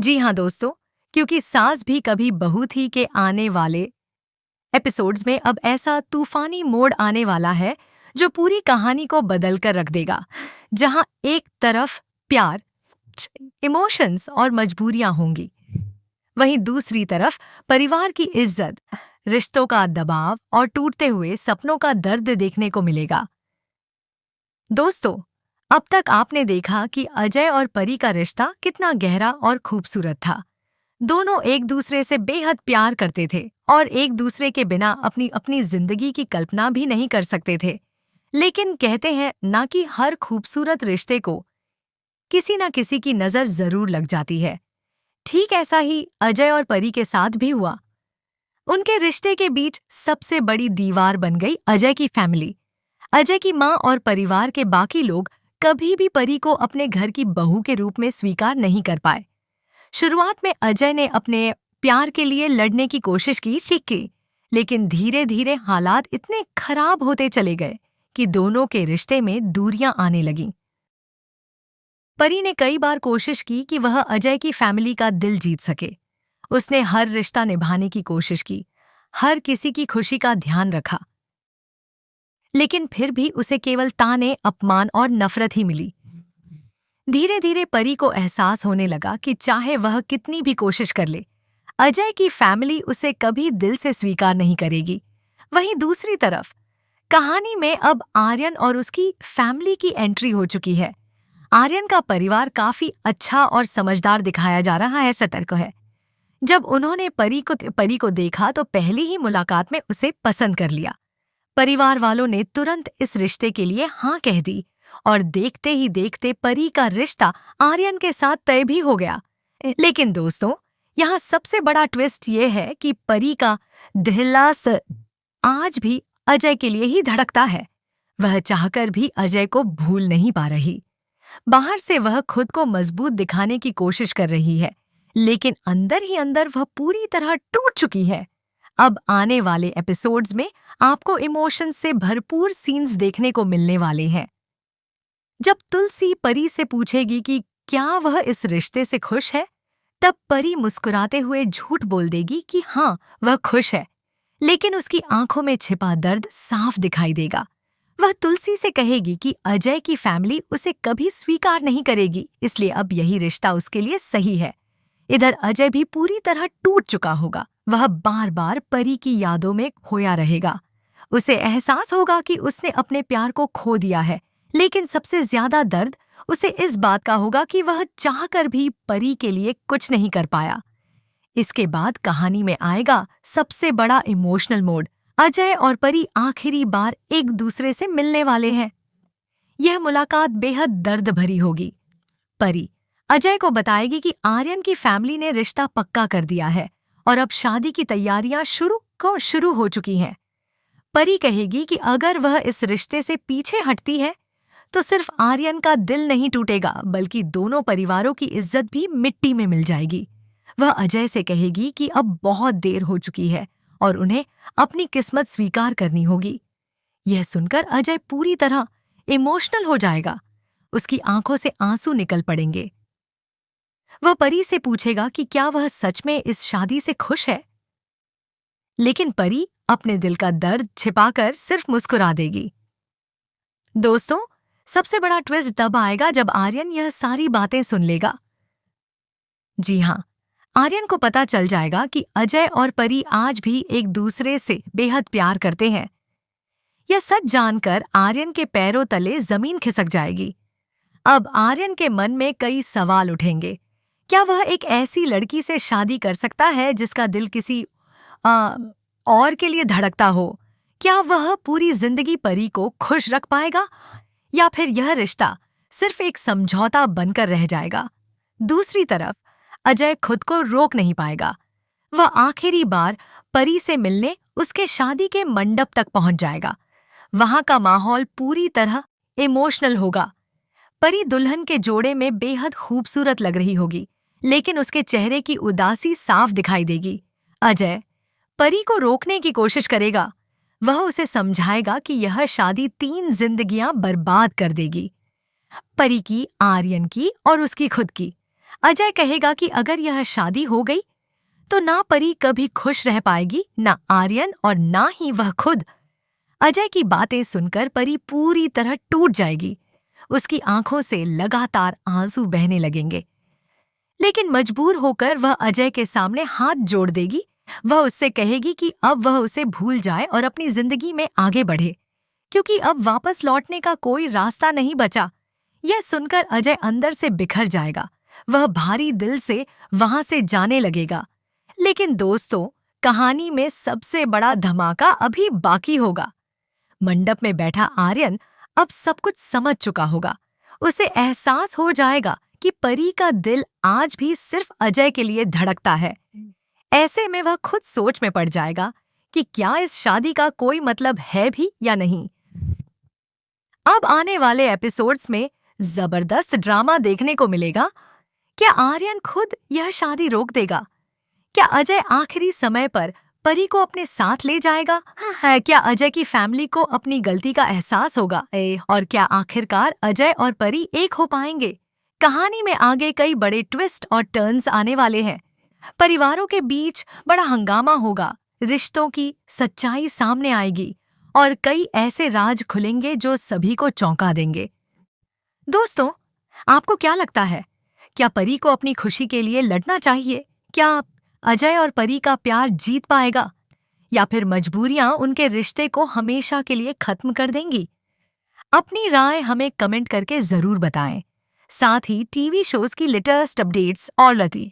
जी हाँ दोस्तों, क्योंकि सास भी कभी बहू थी के आने वाले एपिसोड्स में अब ऐसा तूफानी मोड़ आने वाला है जो पूरी कहानी को बदल कर रख देगा। जहाँ एक तरफ प्यार, इमोशंस और मजबूरियां होंगी, वहीं दूसरी तरफ परिवार की इज्जत, रिश्तों का दबाव और टूटते हुए सपनों का दर्द देखने को मिलेगा। दोस्तों, अब तक आपने देखा कि अजय और परी का रिश्ता कितना गहरा और खूबसूरत था। दोनों एक दूसरे से बेहद प्यार करते थे और एक दूसरे के बिना अपनी अपनी जिंदगी की कल्पना भी नहीं कर सकते थे। लेकिन कहते हैं ना कि हर खूबसूरत रिश्ते को किसी न किसी की नजर जरूर लग जाती है। ठीक ऐसा ही अजय और परी के साथ भी हुआ। उनके रिश्ते के बीच सबसे बड़ी दीवार बन गई अजय की फैमिली। अजय की माँ और परिवार के बाकी लोग कभी भी परी को अपने घर की बहू के रूप में स्वीकार नहीं कर पाए। शुरुआत में अजय ने अपने प्यार के लिए लड़ने की कोशिश की, लेकिन धीरे धीरे हालात इतने खराब होते चले गए कि दोनों के रिश्ते में दूरियां आने लगीं। परी ने कई बार कोशिश की कि वह अजय की फैमिली का दिल जीत सके। उसने हर रिश्ता निभाने की कोशिश की, हर किसी की खुशी का ध्यान रखा, लेकिन फिर भी उसे केवल ताने, अपमान और नफरत ही मिली। धीरे धीरे परी को एहसास होने लगा कि चाहे वह कितनी भी कोशिश कर ले, अजय की फैमिली उसे कभी दिल से स्वीकार नहीं करेगी। वहीं दूसरी तरफ कहानी में अब आर्यन और उसकी फैमिली की एंट्री हो चुकी है। आर्यन का परिवार काफी अच्छा और समझदार दिखाया जा रहा है, सतर्क है। जब उन्होंने परी को देखा तो पहली ही मुलाकात में उसे पसंद कर लिया। परिवार वालों ने तुरंत इस रिश्ते के लिए हाँ कह दी और देखते ही देखते परी का रिश्ता आर्यन के साथ तय भी हो गया। लेकिन दोस्तों, यहाँ सबसे बड़ा ट्विस्ट ये है कि परी का दिलास आज भी अजय के लिए ही धड़कता है। वह चाहकर भी अजय को भूल नहीं पा रही। बाहर से वह खुद को मजबूत दिखाने की कोशिश कर रही है, लेकिन अंदर ही अंदर वह पूरी तरह टूट चुकी है। अब आने वाले एपिसोड्स में आपको इमोशंस से भरपूर सीन्स देखने को मिलने वाले हैं। जब तुलसी परी से पूछेगी कि क्या वह इस रिश्ते से खुश है, तब परी मुस्कुराते हुए झूठ बोल देगी कि हाँ, वह खुश है, लेकिन उसकी आंखों में छिपा दर्द साफ दिखाई देगा। वह तुलसी से कहेगी कि अजय की फैमिली उसे कभी स्वीकार नहीं करेगी, इसलिए अब यही रिश्ता उसके लिए सही है। इधर अजय भी पूरी तरह टूट चुका होगा। वह बार बार परी की यादों में खोया रहेगा। उसे एहसास होगा कि उसने अपने प्यार को खो दिया है, लेकिन सबसे ज्यादा दर्द उसे इस बात का होगा कि वह चाहकर भी परी के लिए कुछ नहीं कर पाया। इसके बाद कहानी में आएगा सबसे बड़ा इमोशनल मोड। अजय और परी आखिरी बार एक दूसरे से मिलने वाले हैं। यह मुलाकात बेहद दर्द भरी होगी। परी अजय को बताएगी कि आर्यन की फैमिली ने रिश्ता पक्का कर दिया है और अब शादी की तैयारियां शुरू हो चुकी हैं। परी कहेगी कि अगर वह इस रिश्ते से पीछे हटती है तो सिर्फ आर्यन का दिल नहीं टूटेगा, बल्कि दोनों परिवारों की इज्जत भी मिट्टी में मिल जाएगी। वह अजय से कहेगी कि अब बहुत देर हो चुकी है और उन्हें अपनी किस्मत स्वीकार करनी होगी। यह सुनकर अजय पूरी तरह इमोशनल हो जाएगा। उसकी आंखों से आंसू निकल पड़ेंगे। वह परी से पूछेगा कि क्या वह सच में इस शादी से खुश है, लेकिन परी अपने दिल का दर्द छिपाकर सिर्फ मुस्कुरा देगी। दोस्तों, सबसे बड़ा ट्विस्ट तब आएगा जब आर्यन यह सारी बातें सुन लेगा। जी हाँ, आर्यन को पता चल जाएगा कि अजय और परी आज भी एक दूसरे से बेहद प्यार करते हैं। यह सच जानकर आर्यन के पैरों तले जमीन खिसक जाएगी। अब आर्यन के मन में कई सवाल उठेंगे। क्या वह एक ऐसी लड़की से शादी कर सकता है जिसका दिल किसी और के लिए धड़कता हो? क्या वह पूरी जिंदगी परी को खुश रख पाएगा, या फिर यह रिश्ता सिर्फ एक समझौता बनकर रह जाएगा? दूसरी तरफ अजय खुद को रोक नहीं पाएगा। वह आखिरी बार परी से मिलने उसके शादी के मंडप तक पहुंच जाएगा। वहां का माहौल पूरी तरह इमोशनल होगा। परी दुल्हन के जोड़े में बेहद खूबसूरत लग रही होगी, लेकिन उसके चेहरे की उदासी साफ दिखाई देगी। अजय परी को रोकने की कोशिश करेगा। वह उसे समझाएगा कि यह शादी 3 जिंदगियां बर्बाद कर देगी, परी की, आर्यन की और उसकी खुद की। अजय कहेगा कि अगर यह शादी हो गई तो ना परी कभी खुश रह पाएगी, ना आर्यन और ना ही वह खुद। अजय की बातें सुनकर परी पूरी तरह टूट जाएगी। उसकी आंखों से लगातार आंसू बहने लगेंगे, लेकिन मजबूर होकर वह अजय के सामने हाथ जोड़ देगी। वह उससे कहेगी कि अब वह उसे भूल जाए और अपनी जिंदगी में आगे बढ़े, क्योंकि अब वापस लौटने का कोई रास्ता नहीं बचा। यह सुनकर अजय अंदर से बिखर जाएगा। वह भारी दिल से वहां से जाने लगेगा। लेकिन दोस्तों, कहानी में सबसे बड़ा धमाका अभी बाकी होगा। मंडप में बैठा आर्यन अब सब कुछ समझ चुका होगा। उसे एहसास हो जाएगा कि परी का दिल आज भी सिर्फ अजय के लिए धड़कता है। ऐसे में वह खुद सोच में पड़ जाएगा कि क्या इस शादी का कोई मतलब है भी या नहीं। अब आने वाले एपिसोड्स में जबरदस्त ड्रामा देखने को मिलेगा। क्या आर्यन खुद यह शादी रोक देगा? क्या अजय आखिरी समय पर परी को अपने साथ ले जाएगा? है क्या अजय की फैमिली को अपनी गलती का एहसास होगा? और क्या आखिरकार अजय और परी एक हो पाएंगे? कहानी में आगे कई बड़े ट्विस्ट और टर्न्स आने वाले हैं। परिवारों के बीच बड़ा हंगामा होगा, रिश्तों की सच्चाई सामने आएगी और कई ऐसे राज खुलेंगे जो सभी को चौंका देंगे। दोस्तों, आपको क्या लगता है? क्या परी को अपनी खुशी के लिए लड़ना चाहिए? क्या अजय और परी का प्यार जीत पाएगा, या फिर मजबूरियां उनके रिश्ते को हमेशा के लिए खत्म कर देंगी? अपनी राय हमें कमेंट करके जरूर बताएं। साथ ही टीवी शोज की लेटेस्ट अपडेट्स और लती